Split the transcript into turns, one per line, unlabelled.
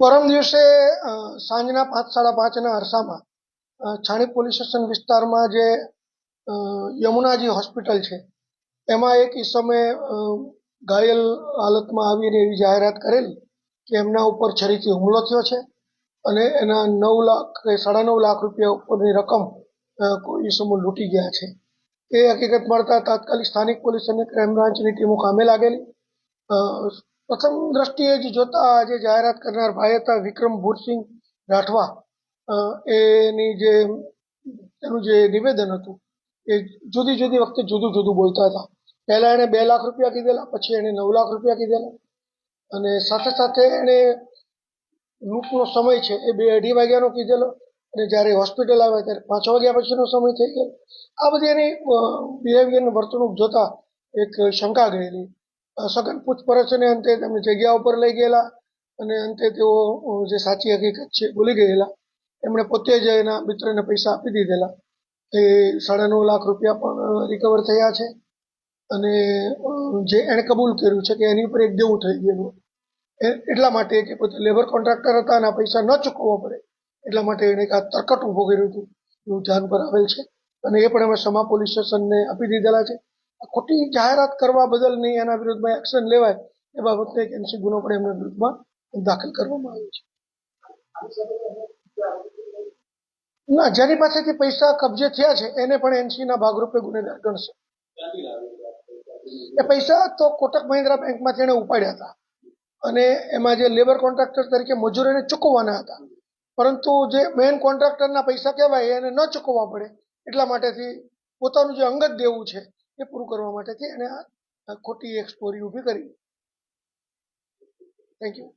પરમ દિવસે સાંજના 5:30 અરસામાં છાણી પોલીસ સ્ટેશન વિસ્તારમાં જે યમુનાજી હોસ્પિટલ છે એમાં એક ઈસમે ઘાયલ હાલતમાં આવીને એવી જાહેરાત કરેલ કે એમના ઉપર છરીથી હુમલો થયો છે અને એના 9 લાખ કે 9.5 લાખ રૂપિયા ઉપરની રકમ કોઈ ઈસમો લૂંટી ગયા છે. એ હકીકત મળતા તાત્કાલિક સ્થાનિક પોલીસ અને ક્રાઇમ બ્રાન્ચની ટીમો કામે લાગેલી. પ્રથમ દ્રષ્ટિએ જ જોતા જે જાહેરાત કરનાર ભાઈ હતા વિક્રમ ભૂરસિંહ રાઠવા, એનું જે નિવેદન હતું એ જુદી જુદી વખતે જુદું જુદું બોલતા હતા. પહેલા એને 2 લાખ રૂપિયા કીધેલા, પછી એને 9 લાખ રૂપિયા કીધેલા અને સાથે સાથે એને લૂંટનો સમય છે એ 2-2:30 વાગ્યાનો કીધેલો અને જ્યારે હોસ્પિટલ આવ્યા ત્યારે 5 વાગ્યા પછીનો સમય થઈ ગયો. આ બધી એની બિહેવિયરની વર્તણૂક જોતા એક શંકા ગયેલી. સઘન પૂછપરછને અંતે તેમને જગ્યા ઉપર લઈ ગયેલા અને અંતે તેઓ જે સાચી હકીકત છે ભૂલી ગયેલા. એમણે પોતે જ એના મિત્રને પૈસા આપી દીધેલા. એ 9.5 લાખ રૂપિયા પણ રિકવર થયા છે અને જે એણે કબૂલ કર્યું છે કે એની ઉપર એક દેવું થઈ ગયેલું. એટલા માટે કે પોતે લેબર કોન્ટ્રાક્ટર હતા અને પૈસા ન ચૂકવવા પડે એટલા માટે એણે આ તરકટ ઊભો કર્યું હતું એવું ધ્યાન પર આવેલ છે અને એ પણ અમે સમા પોલીસ સ્ટેશનને આપી દીધેલા છે. ખોટી જાહેરાત કરવા બદલ નહીં એના વિરુદ્ધમાં એક્શન લેવાય એ બાબતે એક એનસી ગુનો પણ એમના વિરુદ્ધમાં દાખલ કરવામાં આવ્યો છે. ના, જેની પાસેથી પૈસા કબજે થયા છે એને પણ એનસીના ભાગરૂપે ગુનેગાર ગણશે. એ પૈસા તો કોટક મહિન્દ્રા બેંકમાંથી એને ઉપાડ્યા હતા અને એમાં જે લેબર કોન્ટ્રાક્ટર તરીકે મજૂરોને ચૂકવવાના હતા, પરંતુ જે મેઇન કોન્ટ્રાક્ટરના પૈસા કહેવાય એને ન ચૂકવવા પડે એટલા માટેથી પોતાનું જે અંગત દેવું છે એ પૂરું કરવા માટેથી એને આ ખોટી એક સ્ટોરી ઊભી કરી. Thank you.